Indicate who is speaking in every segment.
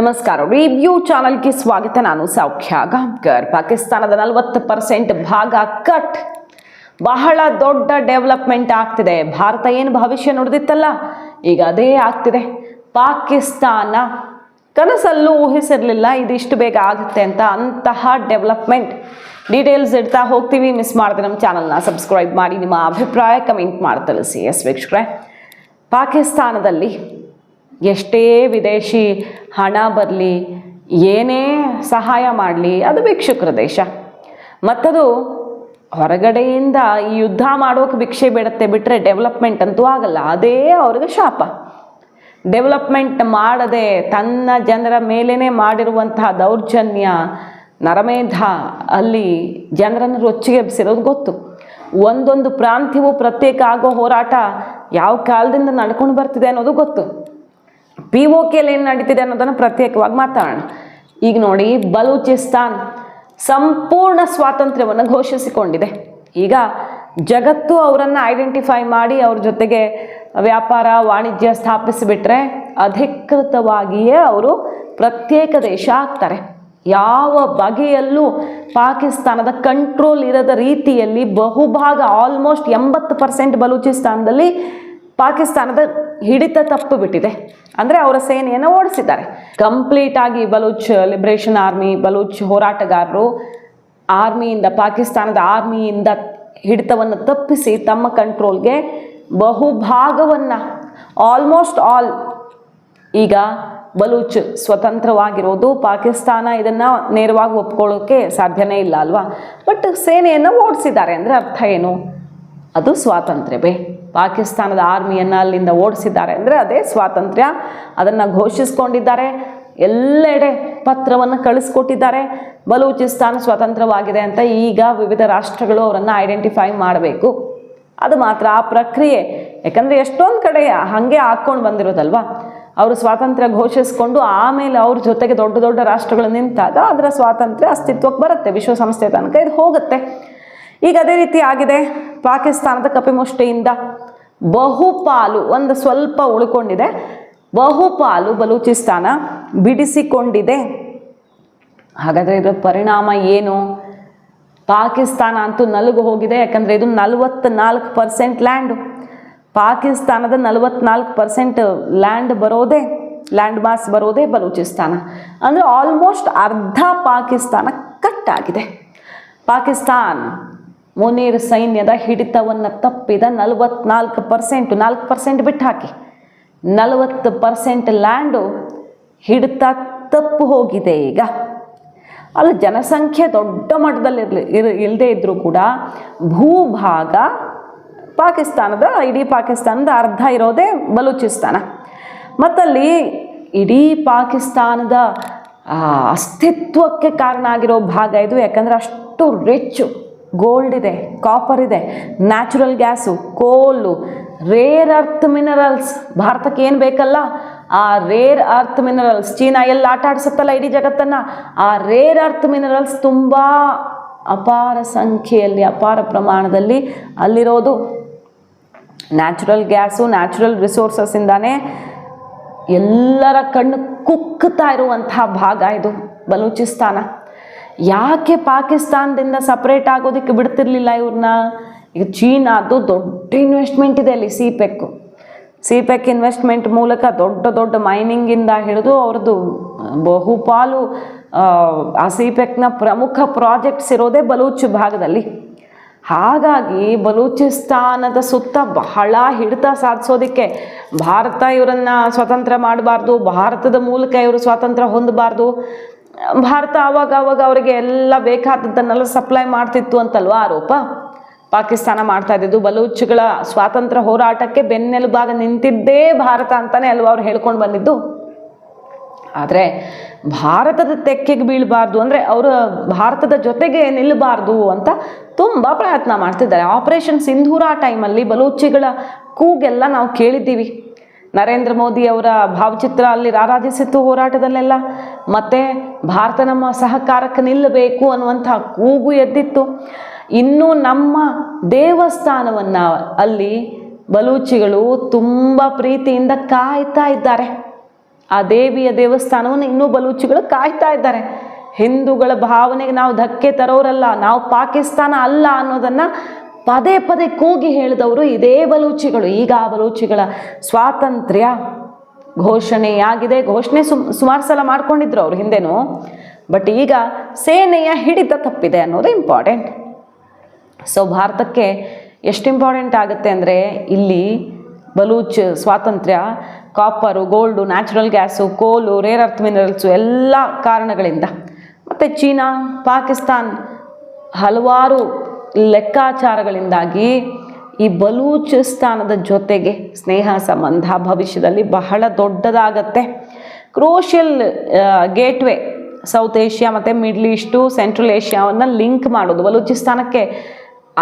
Speaker 1: ನಮಸ್ಕಾರ. ರಿವ್ಯೂ ಚಾನಲ್ಗೆ ಸ್ವಾಗತ. ನಾನು ಸೌಖ್ಯ ಗಾಂವ್ಕರ್. ಪಾಕಿಸ್ತಾನದ 40% ಭಾಗ ಕಟ್. ಬಹಳ ದೊಡ್ಡ ಡೆವಲಪ್ಮೆಂಟ್ ಆಗ್ತಿದೆ. ಭಾರತ ಏನು ಭವಿಷ್ಯ ನೋಡಿದಿತ್ತಲ್ಲ, ಈಗ ಅದೇ ಆಗ್ತಿದೆ. ಪಾಕಿಸ್ತಾನ ಕನಸಲ್ಲೂ ಊಹಿಸಿರಲಿಲ್ಲ ಇದಿಷ್ಟು ಬೇಗ ಆಗುತ್ತೆ ಅಂತ. ಅಂತಹ ಡೆವಲಪ್ಮೆಂಟ್ ಡೀಟೇಲ್ಸ್ ಇಡ್ತಾ ಹೋಗ್ತೀವಿ. ಮಿಸ್ ಮಾಡಿದ್ರೆ ನಮ್ಮ ಚಾನಲ್ನ ಸಬ್ಸ್ಕ್ರೈಬ್ ಮಾಡಿ, ನಿಮ್ಮ ಅಭಿಪ್ರಾಯ ಕಮೆಂಟ್ ಮಾಡಿ ತಿಳಿಸಿ. ಎಸ್ ವೀಕ್ಷಕರೇ, ಪಾಕಿಸ್ತಾನದಲ್ಲಿ ಎಷ್ಟೇ ವಿದೇಶಿ ಹಣ ಬರಲಿ, ಏನೇ ಸಹಾಯ ಮಾಡಲಿ, ಅದು ಭಿಕ್ಷುಕರ ದೇಶ. ಮತ್ತದು ಹೊರಗಡೆಯಿಂದ ಈ ಯುದ್ಧ ಮಾಡೋಕೆ ಭಿಕ್ಷೆ ಬೇಡುತ್ತೆ ಬಿಟ್ಟರೆ ಡೆವಲಪ್ಮೆಂಟ್ ಅಂತೂ ಆಗಲ್ಲ. ಅದೇ ಅವ್ರಿಗೆ ಶಾಪ. ಡೆವಲಪ್ಮೆಂಟ್ ಮಾಡದೆ ತನ್ನ ಜನರ ಮೇಲೇ ಮಾಡಿರುವಂತಹ ದೌರ್ಜನ್ಯ, ನರಮೇಧ ಅಲ್ಲಿ ಜನರನ್ನು ರೊಚ್ಚಿಗೆಬ್ಸಿರೋದು ಗೊತ್ತು. ಒಂದೊಂದು ಪ್ರಾಂತ್ಯವೂ ಪ್ರತ್ಯೇಕ ಆಗೋ ಹೋರಾಟ ಯಾವ ಕಾಲದಿಂದ ನಡ್ಕೊಂಡು ಬರ್ತಿದೆ ಅನ್ನೋದು ಗೊತ್ತು. POKಯಲ್ಲಿ ಏನು ನಡೀತಿದೆ ಅನ್ನೋದನ್ನು ಪ್ರತ್ಯೇಕವಾಗಿ ಮಾತಾಡೋಣ. ಈಗ ನೋಡಿ, ಬಲೂಚಿಸ್ತಾನ್ ಸಂಪೂರ್ಣ ಸ್ವಾತಂತ್ರ್ಯವನ್ನು ಘೋಷಿಸಿಕೊಂಡಿದೆ. ಈಗ ಜಗತ್ತು ಅವರನ್ನು ಐಡೆಂಟಿಫೈ ಮಾಡಿ ಅವ್ರ ಜೊತೆಗೆ ವ್ಯಾಪಾರ ವಾಣಿಜ್ಯ ಸ್ಥಾಪಿಸಿಬಿಟ್ರೆ ಅಧಿಕೃತವಾಗಿಯೇ ಅವರು ಪ್ರತ್ಯೇಕ ದೇಶ ಆಗ್ತಾರೆ. ಯಾವ ಬಗೆಯಲ್ಲೂ ಪಾಕಿಸ್ತಾನದ ಕಂಟ್ರೋಲ್ ಇರದ ರೀತಿಯಲ್ಲಿ ಬಹುಭಾಗ ಆಲ್ಮೋಸ್ಟ್ 80% ಬಲೂಚಿಸ್ತಾನದಲ್ಲಿ ಪಾಕಿಸ್ತಾನದ ಹಿಡಿತ ತಪ್ಪು ಬಿಟ್ಟಿದೆ. ಅಂದರೆ ಅವರ ಸೇನೆಯನ್ನು ಓಡಿಸಿದ್ದಾರೆ ಕಂಪ್ಲೀಟಾಗಿ. ಬಲೂಚ್ ಲಿಬ್ರೇಷನ್ ಆರ್ಮಿ, ಬಲೂಚ್ ಹೋರಾಟಗಾರರು ಆರ್ಮಿಯಿಂದ, ಪಾಕಿಸ್ತಾನದ ಆರ್ಮಿಯಿಂದ ಹಿಡಿತವನ್ನು ತಪ್ಪಿಸಿ ತಮ್ಮ ಕಂಟ್ರೋಲ್ಗೆ ಬಹುಭಾಗವನ್ನು, ಆಲ್ಮೋಸ್ಟ್ ಆಲ್, ಈಗ ಬಲೂಚ್ ಸ್ವತಂತ್ರವಾಗಿರೋದು. ಪಾಕಿಸ್ತಾನ ಇದನ್ನು ನೇರವಾಗಿ ಒಪ್ಕೊಳ್ಳೋಕ್ಕೆ ಸಾಧ್ಯನೇ ಇಲ್ಲ ಅಲ್ವಾ. ಬಟ್ ಸೇನೆಯನ್ನು ಓಡಿಸಿದ್ದಾರೆ ಅಂದರೆ ಅರ್ಥ ಏನು? ಅದು ಸ್ವಾತಂತ್ರ್ಯವೇ. ಪಾಕಿಸ್ತಾನದ ಆರ್ಮಿಯನ್ನು ಅಲ್ಲಿಂದ ಓಡಿಸಿದ್ದಾರೆ ಅಂದರೆ ಅದೇ ಸ್ವಾತಂತ್ರ್ಯ. ಅದನ್ನು ಘೋಷಿಸ್ಕೊಂಡಿದ್ದಾರೆ. ಎಲ್ಲೆಡೆ ಪತ್ರವನ್ನು ಕಳಿಸ್ಕೊಟ್ಟಿದ್ದಾರೆ, ಬಲೂಚಿಸ್ತಾನ ಸ್ವತಂತ್ರವಾಗಿದೆ ಅಂತ. ಈಗ ವಿವಿಧ ರಾಷ್ಟ್ರಗಳು ಅವರನ್ನು ಐಡೆಂಟಿಫೈ ಮಾಡಬೇಕು. ಅದು ಮಾತ್ರ ಆ ಪ್ರಕ್ರಿಯೆ. ಯಾಕಂದರೆ ಎಷ್ಟೊಂದು ಕಡೆ ಹಾಗೆ ಹಾಕ್ಕೊಂಡು ಬಂದಿರೋದಲ್ವ. ಅವರು ಸ್ವಾತಂತ್ರ್ಯ ಘೋಷಿಸ್ಕೊಂಡು ಆಮೇಲೆ ಅವ್ರ ಜೊತೆಗೆ ದೊಡ್ಡ ದೊಡ್ಡ ರಾಷ್ಟ್ರಗಳು ನಿಂತಾಗ ಅದರ ಸ್ವಾತಂತ್ರ್ಯ ಅಸ್ತಿತ್ವಕ್ಕೆ ಬರುತ್ತೆ. ವಿಶ್ವಸಂಸ್ಥೆ ತನಕ ಇದು ಹೋಗುತ್ತೆ. ಈಗ ಅದೇ ರೀತಿ ಆಗಿದೆ. ಪಾಕಿಸ್ತಾನದ ಕಪಿಮುಷ್ಟಿಯಿಂದ ಬಹುಪಾಲು, ಒಂದು ಸ್ವಲ್ಪ ಉಳ್ಕೊಂಡಿದೆ, ಬಹುಪಾಲು ಬಲೂಚಿಸ್ತಾನ ಬಿಡಿಸಿಕೊಂಡಿದೆ. ಹಾಗಾದರೆ ಇದರ ಪರಿಣಾಮ ಏನು? ಪಾಕಿಸ್ತಾನ ಅಂತೂ ನಲುಗು ಹೋಗಿದೆ. ಯಾಕಂದರೆ ಇದು 44% ಲ್ಯಾಂಡು. ಪಾಕಿಸ್ತಾನದ 44% ಲ್ಯಾಂಡ್ ಬರೋದೇ, ಲ್ಯಾಂಡ್ ಮಾಸ್ ಬರೋದೇ ಬಲೂಚಿಸ್ತಾನ. ಅಂದರೆ ಆಲ್ಮೋಸ್ಟ್ ಅರ್ಧ ಪಾಕಿಸ್ತಾನ ಕಟ್ಟಾಗಿದೆ. ಪಾಕಿಸ್ತಾನ್ ಮುನೀರ್ ಸೈನ್ಯದ ಹಿಡಿತವನ್ನು ತಪ್ಪಿದ 44%, 4% ಬಿಟ್ಟು ಹಾಕಿ, 40% ಲ್ಯಾಂಡು ಹಿಡಿತ ತಪ್ಪು ಹೋಗಿದೆ. ಈಗ ಅಲ್ಲಿ ಜನಸಂಖ್ಯೆ ದೊಡ್ಡ ಮಟ್ಟದಲ್ಲಿ ಇಲ್ಲದೆ ಇದ್ದರೂ ಕೂಡ ಭೂಭಾಗ ಪಾಕಿಸ್ತಾನದ, ಇಡೀ ಪಾಕಿಸ್ತಾನದ ಅರ್ಧ ಇರೋದೇ ಬಲೂಚಿಸ್ತಾನ. ಮತ್ತಲ್ಲಿ ಇಡೀ ಪಾಕಿಸ್ತಾನದ ಅಸ್ತಿತ್ವಕ್ಕೆ ಕಾರಣ ಆಗಿರೋ ಭಾಗ ಇದು. ಯಾಕಂದರೆ ಅಷ್ಟು ರಿಚ್, ಗೋಲ್ಡ್ ಇದೆ, ಕಾಪರ್ ಇದೆ, ನ್ಯಾಚುರಲ್ ಗ್ಯಾಸು, ಕೋಲು, ರೇರ್ ಅರ್ತ್ ಮಿನರಲ್ಸ್. ಭಾರತಕ್ಕೆ ಏನು ಬೇಕಲ್ಲ ಆ ರೇರ್ ಅರ್ತ್ ಮಿನರಲ್ಸ್. ಚೀನಾ ಎಲ್ಲ ಆಟ ಆಡಿಸುತ್ತಲ್ಲ ಇಡೀ ಜಗತ್ತನ್ನು. ಆ ರೇರ್ ಅರ್ತ್ ಮಿನರಲ್ಸ್ ತುಂಬ ಅಪಾರ ಸಂಖ್ಯೆಯಲ್ಲಿ, ಅಪಾರ ಪ್ರಮಾಣದಲ್ಲಿ ಅಲ್ಲಿರೋದು. ನ್ಯಾಚುರಲ್ ಗ್ಯಾಸು, ನ್ಯಾಚುರಲ್ ರಿಸೋರ್ಸಸ್ಸಿಂದಾನೇ ಎಲ್ಲರ ಕಣ್ಣು ಕುಕ್ಕುತ್ತಾ ಇರುವಂತಹ ಭಾಗ ಇದು ಬಲೂಚಿಸ್ತಾನ. ಯಾಕೆ ಪಾಕಿಸ್ತಾನದಿಂದ ಸಪ್ರೇಟ್ ಆಗೋದಕ್ಕೆ ಬಿಡ್ತಿರ್ಲಿಲ್ಲ ಇವ್ರನ್ನ? ಈಗ ಚೀನಾದು ದೊಡ್ಡ ಇನ್ವೆಸ್ಟ್ಮೆಂಟ್ ಇದೆ ಅಲ್ಲಿ. ಸಿಪೆಕ್ ಇನ್ವೆಸ್ಟ್ಮೆಂಟ್ ಮೂಲಕ ದೊಡ್ಡ ದೊಡ್ಡ ಮೈನಿಂಗಿಂದ ಹಿಡಿದು ಅವ್ರದ್ದು ಬಹುಪಾಲು ಆ ಸಿಪೆಕ್ನ ಪ್ರಮುಖ ಪ್ರಾಜೆಕ್ಟ್ಸ್ ಇರೋದೇ ಬಲೂಚ್ ಭಾಗದಲ್ಲಿ. ಹಾಗಾಗಿ ಬಲೂಚಿಸ್ತಾನದ ಸುತ್ತ ಬಹಳ ಹಿಡಿತ ಸಾಧಿಸೋದಕ್ಕೆ ಭಾರತ ಇವರನ್ನು ಸ್ವತಂತ್ರ ಮಾಡಬಾರ್ದು, ಭಾರತದ ಮೂಲಕ ಇವರು ಸ್ವಾತಂತ್ರ್ಯ ಹೊಂದಬಾರ್ದು, ಭಾರತ ಆವಾಗ ಅವರಿಗೆ ಎಲ್ಲ ಬೇಕಾದದ್ದನ್ನೆಲ್ಲ ಸಪ್ಲೈ ಮಾಡ್ತಿತ್ತು ಅಂತಲ್ವ ಆರೋಪ ಪಾಕಿಸ್ತಾನ ಮಾಡ್ತಾ ಇದ್ದಿದ್ದು. ಬಲೂಚ್ಗಳ ಸ್ವಾತಂತ್ರ್ಯ ಹೋರಾಟಕ್ಕೆ ಬೆನ್ನೆಲುಬಾಗ ನಿಂತಿದ್ದೇ ಭಾರತ ಅಂತಲೇ ಅಲ್ವ ಅವ್ರು ಹೇಳ್ಕೊಂಡು ಬಂದಿದ್ದು. ಆದರೆ ಭಾರತದ ತೆಕ್ಕೆಗೆ ಬೀಳಬಾರ್ದು, ಅಂದರೆ ಅವರು ಭಾರತದ ಜೊತೆಗೆ ನಿಲ್ಲಬಾರ್ದು ಅಂತ ತುಂಬ ಪ್ರಯತ್ನ ಮಾಡ್ತಿದ್ದಾರೆ. ಆಪರೇಷನ್ ಸಿಂಧೂರ ಟೈಮಲ್ಲಿ ಬಲೂಚಿಗಳ ಕೂಗೆಲ್ಲ ನಾವು ಕೇಳಿದ್ದೀವಿ. ನರೇಂದ್ರ ಮೋದಿ ಅವರ ಭಾವಚಿತ್ರ ಅಲ್ಲಿ ರಾರಾಜಿಸಿತ್ತು ಹೋರಾಟದಲ್ಲೆಲ್ಲ. ಮತ್ತು ಭಾರತ ನಮ್ಮ ಸಹಕಾರಕ್ಕೆ ನಿಲ್ಲಬೇಕು ಅನ್ನುವಂಥ ಕೂಗು ಎದ್ದಿತ್ತು. ಇನ್ನು ನಮ್ಮ ದೇವಸ್ಥಾನವನ್ನು ಅಲ್ಲಿ ಬಲೂಚಿಗಳು ತುಂಬ ಪ್ರೀತಿಯಿಂದ ಕಾಯ್ತಾ ಇದ್ದಾರೆ. ಆ ದೇವಿಯ ದೇವಸ್ಥಾನವನ್ನು ಇನ್ನೂ ಬಲೂಚಿಗಳು ಕಾಯ್ತಾ ಇದ್ದಾರೆ. ಹಿಂದೂಗಳ ಭಾವನೆಗೆ ನಾವು ಧಕ್ಕೆ ತರೋರಲ್ಲ, ನಾವು ಪಾಕಿಸ್ತಾನ ಅಲ್ಲ ಅನ್ನೋದನ್ನು ಪದೇ ಪದೇ ಕೂಗಿ ಹೇಳಿದವರು ಇದೇ ಬಲೂಚಿಗಳು. ಈಗ ಆ ಬಲೂಚಿಗಳ ಸ್ವಾತಂತ್ರ್ಯ ಘೋಷಣೆಯಾಗಿದೆ. ಘೋಷಣೆ ಸುಮಾರು ಸಲ ಮಾಡ್ಕೊಂಡಿದ್ರು ಅವ್ರು ಹಿಂದೆನೂ. ಬಟ್ ಈಗ ಸೇನೆಯ ಹಿಡಿತ ತಪ್ಪಿದೆ ಅನ್ನೋದು ಇಂಪಾರ್ಟೆಂಟ್. ಸೊ ಭಾರತಕ್ಕೆ ಎಷ್ಟು ಇಂಪಾರ್ಟೆಂಟ್ ಆಗುತ್ತೆ ಅಂದರೆ ಇಲ್ಲಿ ಬಲೂಚ್ ಸ್ವಾತಂತ್ರ್ಯ ಕಾಪರು, ಗೋಲ್ಡು, ನ್ಯಾಚುರಲ್ ಗ್ಯಾಸು, ಕೋಲು, ರೇರ್ ಅರ್ತ್ ಮಿನರಲ್ಸು ಎಲ್ಲ ಕಾರಣಗಳಿಂದ. ಮತ್ತು ಚೀನಾ, ಪಾಕಿಸ್ತಾನ್ ಹಲವಾರು ಲೆಕ್ಕಾಚಾರಗಳಿಂದಾಗಿ ಈ ಬಲೂಚಿಸ್ತಾನದ ಜೊತೆಗೆ ಸ್ನೇಹ ಸಂಬಂಧ ಭವಿಷ್ಯದಲ್ಲಿ ಬಹಳ ದೊಡ್ಡದಾಗತ್ತೆ. ಕ್ರೂಷಿಯಲ್ ಗೇಟ್ವೇ ಸೌತ್ ಏಷ್ಯಾ ಮತ್ತು ಮಿಡ್ಲ್ ಈಸ್ಟು, ಸೆಂಟ್ರಲ್ ಏಷ್ಯಾವನ್ನು ಲಿಂಕ್ ಮಾಡೋದು. ಬಲೂಚಿಸ್ತಾನಕ್ಕೆ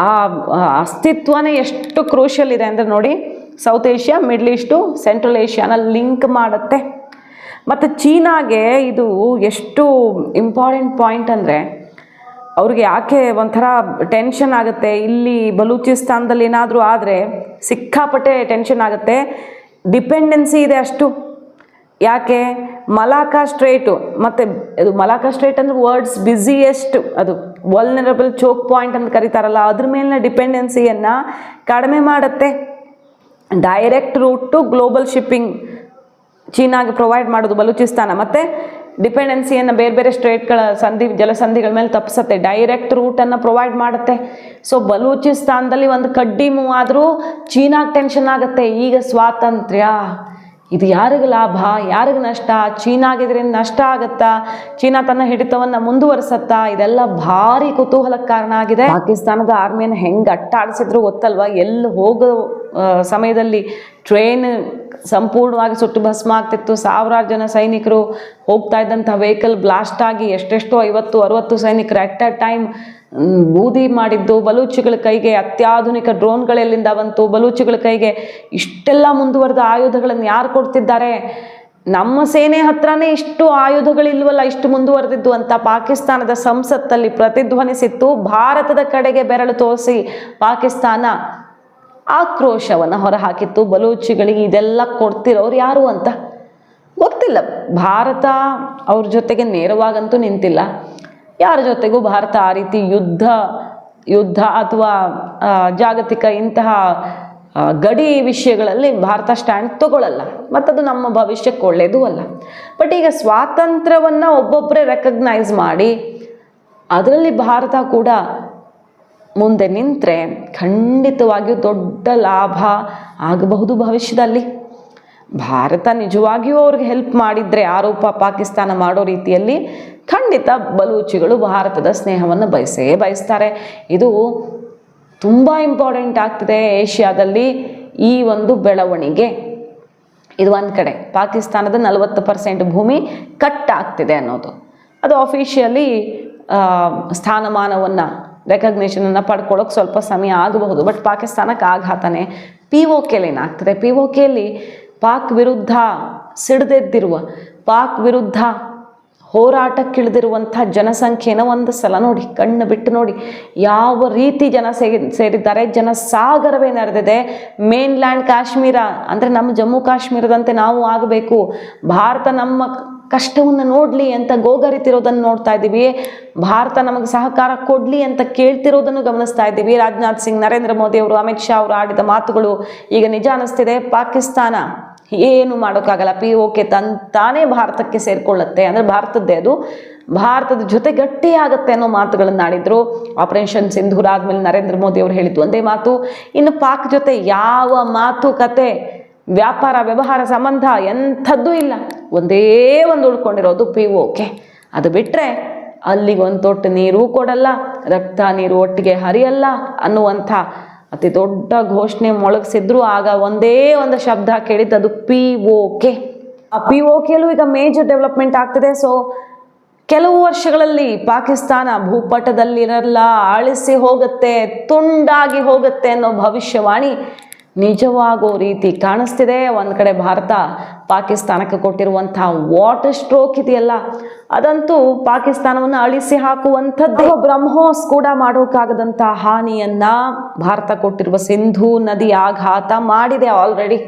Speaker 1: ಆ ಅಸ್ತಿತ್ವನೇ ಎಷ್ಟು ಕ್ರೂಷಿಯಲ್ ಇದೆ ಅಂದರೆ ನೋಡಿ, South Asia, Middle East, Central ಏಷ್ಯಾನ ಲಿಂಕ್ ಮಾಡುತ್ತೆ. ಮತ್ತು ಚೀನಾಗೆ ಇದು ಎಷ್ಟು ಇಂಪಾರ್ಟೆಂಟ್ ಪಾಯಿಂಟ್ ಅಂದರೆ ಅವ್ರಿಗೆ ಯಾಕೆ ಒಂಥರ ಟೆನ್ಷನ್ ಆಗುತ್ತೆ, ಇಲ್ಲಿ ಬಲೂಚಿಸ್ತಾನದಲ್ಲಿ ಏನಾದರೂ ಆದರೆ ಸಿಕ್ಕಾಪಟ್ಟೆ ಟೆನ್ಷನ್ ಆಗುತ್ತೆ. ಡಿಪೆಂಡೆನ್ಸಿ ಇದೆ ಅಷ್ಟು. ಯಾಕೆ ಮಲಾಕಾ ಸ್ಟ್ರೇಟು ಮತ್ತು ಇದು ಮಲಾಕಾ ಸ್ಟ್ರೇಟ್ ಅಂದರೆ ವರ್ಲ್ಡ್ಸ್ ಬ್ಯುಸಿಯೆಸ್ಟ್, ಅದು ವಲ್ನರಬಲ್ ಚೋಕ್ ಪಾಯಿಂಟ್ ಅಂತ ಕರೀತಾರಲ್ಲ, ಅದ್ರ ಮೇಲಿನ ಡಿಪೆಂಡೆನ್ಸಿಯನ್ನು ಕಡಿಮೆ ಮಾಡುತ್ತೆ. Direct route to global shipping ಚೀನಾಗೆ ಪ್ರೊವೈಡ್ ಮಾಡೋದು ಬಲೂಚಿಸ್ತಾನ. ಮತ್ತು ಡಿಪೆಂಡೆನ್ಸಿಯನ್ನು ಬೇರೆ ಬೇರೆ ಸ್ಟೇಟ್ಗಳ ಜಲಸಂಧಿಗಳ ಮೇಲೆ ತಪ್ಪಿಸುತ್ತೆ. ಡೈರೆಕ್ಟ್ ರೂಟನ್ನು ಪ್ರೊವೈಡ್ ಮಾಡುತ್ತೆ. ಸೊ ಬಲೂಚಿಸ್ತಾನದಲ್ಲಿ ಒಂದು ಕಡ್ಡಿ ಮೂವ್ ಆದರೂ ಚೀನಾಗೆ ಟೆನ್ಷನ್ ಆಗುತ್ತೆ. ಈಗ ಸ್ವಾತಂತ್ರ್ಯ ಇದು ಯಾರಿಗೆ ಲಾಭ, ಯಾರಿಗೆ ನಷ್ಟ? ಚೀನಾಗೆ ಇದರಿಂದ ನಷ್ಟ ಆಗುತ್ತಾ? ಚೀನಾ ತನ್ನ ಹಿಡಿತವನ್ನು ಮುಂದುವರಿಸತ್ತಾ? ಇದೆಲ್ಲ ಭಾರಿ ಕುತೂಹಲಕ್ಕೆ ಕಾರಣ ಆಗಿದೆ. ಪಾಕಿಸ್ತಾನದ ಆರ್ಮಿಯನ್ನು ಹೆಂಗೆ ಅಟ್ಟಾಡಿಸಿದ್ರು ಗೊತ್ತಲ್ವ. ಎಲ್ಲಿ ಹೋಗೋ ಸಮಯದಲ್ಲಿ ಟ್ರೈನ್ ಸಂಪೂರ್ಣವಾಗಿ ಸುಟ್ಟು ಭಸ್ಮ ಆಗ್ತಿತ್ತು. ಸಾವಿರಾರು ಜನ ಸೈನಿಕರು ಹೋಗ್ತಾ ಇದ್ದಂಥ ವೆಹಿಕಲ್ ಬ್ಲಾಸ್ಟ್ ಆಗಿ ಎಷ್ಟೆಷ್ಟೋ 50-60 ಸೈನಿಕರು ಅಟ್ ಅ ಟೈಮ್ ಬೂದಿ ಮಾಡಿದ್ದು. ಬಲೂಚಿಗಳ ಕೈಗೆ ಅತ್ಯಾಧುನಿಕ ಡ್ರೋನ್ಗಳೆಲ್ಲಿಂದ ಬಂತು? ಬಲೂಚಿಗಳ ಕೈಗೆ ಇಷ್ಟೆಲ್ಲ ಮುಂದುವರೆದ ಆಯುಧಗಳನ್ನು ಯಾರು ಕೊಡ್ತಿದ್ದಾರೆ? ನಮ್ಮ ಸೇನೆ ಹತ್ರನೇ ಇಷ್ಟು ಆಯುಧಗಳಿಲ್ವಲ್ಲ, ಇಷ್ಟು ಮುಂದುವರೆದಿದ್ದು ಅಂತ ಪಾಕಿಸ್ತಾನದ ಸಂಸತ್ತಲ್ಲಿ ಪ್ರತಿಧ್ವನಿಸಿತ್ತು. ಭಾರತದ ಕಡೆಗೆ ಬೆರಳು ತೋರಿಸಿ ಪಾಕಿಸ್ತಾನ ಆಕ್ರೋಶವನ್ನು ಹೊರಹಾಕಿತ್ತು. ಬಲೂಚಿಗಳಿಗೆ ಇದೆಲ್ಲ ಕೊಡ್ತಿರೋರು ಯಾರು ಅಂತ ಗೊತ್ತಿಲ್ಲ. ಭಾರತ ಅವ್ರ ಜೊತೆಗೆ ನೇರವಾಗಂತೂ ನಿಂತಿಲ್ಲ. ಯಾರ ಜೊತೆಗೂ ಭಾರತ ಆ ರೀತಿ ಯುದ್ಧ ಅಥವಾ ಜಾಗತಿಕ ಇಂತಹ ಗಡಿ ವಿಷಯಗಳಲ್ಲಿ ಭಾರತ ಸ್ಟ್ಯಾಂಡ್ ತಗೊಳ್ಳಲ್ಲ. ಮತ್ತದು ನಮ್ಮ ಭವಿಷ್ಯಕ್ಕೆ ಒಳ್ಳೆಯದೂ ಅಲ್ಲ. ಬಟ್ ಈಗ ಸ್ವಾತಂತ್ರ್ಯವನ್ನು ಒಬ್ಬೊಬ್ಬರೇ ರೆಕಗ್ನೈಸ್ ಮಾಡಿ ಅದರಲ್ಲಿ ಭಾರತ ಕೂಡ ಮುಂದೆ ನಿಂತರೆ ಖಂಡಿತವಾಗಿಯೂ ದೊಡ್ಡ ಲಾಭ ಆಗಬಹುದು ಭವಿಷ್ಯದಲ್ಲಿ. ಭಾರತ ನಿಜವಾಗಿಯೂ ಅವ್ರಿಗೆ ಹೆಲ್ಪ್ ಮಾಡಿದರೆ, ಆರೋಪ ಪಾಕಿಸ್ತಾನ ಮಾಡೋ ರೀತಿಯಲ್ಲಿ, ಖಂಡಿತ ಬಲೂಚಿಗಳು ಭಾರತದ ಸ್ನೇಹವನ್ನು ಬಯಸ್ತಾರೆ. ಇದು ತುಂಬ ಇಂಪಾರ್ಟೆಂಟ್ ಆಗ್ತಿದೆ ಏಷ್ಯಾದಲ್ಲಿ ಈ ಒಂದು ಬೆಳವಣಿಗೆ. ಇದು ಒಂದು ಕಡೆ ಪಾಕಿಸ್ತಾನದ 40% ಭೂಮಿ ಕಟ್ ಆಗ್ತಿದೆ ಅನ್ನೋದು, ಅದು ಅಫಿಷಿಯಲಿ ಸ್ಥಾನಮಾನವನ್ನು ರೆಕಗ್ನೇಷನನ್ನು ಪಡ್ಕೊಳ್ಳೋಕೆ ಸ್ವಲ್ಪ ಸಮಯ ಆಗಬಹುದು. ಬಟ್ ಪಾಕಿಸ್ತಾನಕ್ಕೆ ಆಘಾತನೇ. POK ಏನಾಗ್ತದೆ? POKಯಲ್ಲಿ ಪಾಕ್ ವಿರುದ್ಧ ಸಿಡಿದೆದ್ದಿರುವ, ಪಾಕ್ ವಿರುದ್ಧ ಹೋರಾಟಕ್ಕಿಳಿದಿರುವಂಥ ಜನಸಂಖ್ಯೆನ ಒಂದು ಸಲ ನೋಡಿ, ಕಣ್ಣು ಬಿಟ್ಟು ನೋಡಿ ಯಾವ ರೀತಿ ಜನ ಸೇರಿದ್ದಾರೆ. ಜನಸಾಗರವೇ ನಡೆದಿದೆ. ಮೇನ್ಲ್ಯಾಂಡ್ ಕಾಶ್ಮೀರ ಅಂದರೆ ನಮ್ಮ ಜಮ್ಮು ಕಾಶ್ಮೀರದಂತೆ ನಾವು ಆಗಬೇಕು, ಭಾರತ ನಮ್ಮ ಕಷ್ಟವನ್ನು ನೋಡಲಿ ಅಂತ ಗೋಗರಿತಿರೋದನ್ನು ನೋಡ್ತಾ ಇದ್ದೀವಿ. ಭಾರತ ನಮಗೆ ಸಹಕಾರ ಕೊಡಲಿ ಅಂತ ಕೇಳ್ತಿರೋದನ್ನು ಗಮನಿಸ್ತಾ ಇದ್ದೀವಿ. ರಾಜನಾಥ್ ಸಿಂಗ್, ನರೇಂದ್ರ ಮೋದಿ ಅವರು, ಅಮಿತ್ ಶಾ ಅವರು ಆಡಿದ ಮಾತುಗಳು ಈಗ ನಿಜ ಅನ್ನಿಸ್ತಿದೆ. ಪಾಕಿಸ್ತಾನ ಏನು ಮಾಡೋಕ್ಕಾಗಲ್ಲ, POK ತಾನೇ ಭಾರತಕ್ಕೆ ಸೇರಿಕೊಳ್ಳುತ್ತೆ, ಅಂದರೆ ಭಾರತದ್ದೇ ಅದು, ಭಾರತದ ಜೊತೆ ಗಟ್ಟಿಯಾಗತ್ತೆ ಅನ್ನೋ ಮಾತುಗಳನ್ನು ಆಡಿದ್ರು. ಆಪರೇಷನ್ ಸಿಂಧೂರ್ ಆದಮೇಲೆ ನರೇಂದ್ರ ಮೋದಿ ಅವರು ಹೇಳಿದ್ದು ಒಂದೇ ಮಾತು. ಇನ್ನು ಪಾಕ್ ಜೊತೆ ಯಾವ ಮಾತುಕತೆ, ವ್ಯಾಪಾರ ವ್ಯವಹಾರ ಸಂಬಂಧ ಎಂಥದ್ದೂ ಇಲ್ಲ. ಒಂದೇ ಒಂದು ಉಳ್ಕೊಂಡಿರೋದು POK. ಅದು ಬಿಟ್ಟರೆ ಅಲ್ಲಿಗೆ ಒಂದು ತೊಟ್ಟು ನೀರು ಕೊಡಲ್ಲ, ರಕ್ತ ನೀರು ಒಟ್ಟಿಗೆ ಹರಿಯಲ್ಲ ಅನ್ನುವಂಥ ಅತಿ ದೊಡ್ಡ ಘೋಷಣೆ ಮೊಳಗಿಸಿದ್ರು. ಆಗ ಒಂದೇ ಒಂದು ಶಬ್ದ ಕೇಳಿದ್ದು, ಅದು POK. ಆ POKಯಲ್ಲೂ ಈಗ ಮೇಜರ್ ಡೆವಲಪ್ಮೆಂಟ್ ಆಗ್ತಿದೆ. ಸೊ ಕೆಲವು ವರ್ಷಗಳಲ್ಲಿ ಪಾಕಿಸ್ತಾನ ಭೂಪಟದಲ್ಲಿರಲ್ಲ, ಅಳಿಸಿ ಹೋಗುತ್ತೆ, ತುಂಡಾಗಿ ಹೋಗುತ್ತೆ ಅನ್ನೋ ಭವಿಷ್ಯವಾಣಿ ನಿಜವಾಗೋ ರೀತಿ ಕಾಣಿಸ್ತಿದೆ. ಒಂದು ಕಡೆ ಭಾರತ ಪಾಕಿಸ್ತಾನಕ್ಕೆ ಕೊಟ್ಟಿರುವಂಥ ವಾಟರ್ ಸ್ಟ್ರೋಕ್ ಇದೆಯಲ್ಲ, ಅದಂತೂ ಪಾಕಿಸ್ತಾನವನ್ನು ಅಳಿಸಿ ಹಾಕುವಂಥದ್ದು. ಬ್ರಹ್ಮೋಸ್ ಕೂಡ ಮಾಡೋಕ್ಕಾಗದಂಥ ಹಾನಿಯನ್ನು ಭಾರತ ಕೊಟ್ಟಿರುವ ಸಿಂಧೂ ನದಿ ಆಘಾತ ಮಾಡಿದೆ ಆಲ್ರೆಡಿ.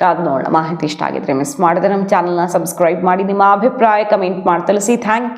Speaker 1: ಕಾದ್ ನೋಡೋಣ. ಮಾಹಿತಿ ಇಷ್ಟ ಆಗಿದ್ರೆ ಮಿಸ್ ಮಾಡಿದ್ರೆ ನಮ್ಮ ಚಾನಲ್ನ ಸಬ್ಸ್ಕ್ರೈಬ್ ಮಾಡಿ, ನಿಮ್ಮ ಅಭಿಪ್ರಾಯ ಕಮೆಂಟ್ ಮಾಡಿ ತಿಳಿಸಿ. Thank you.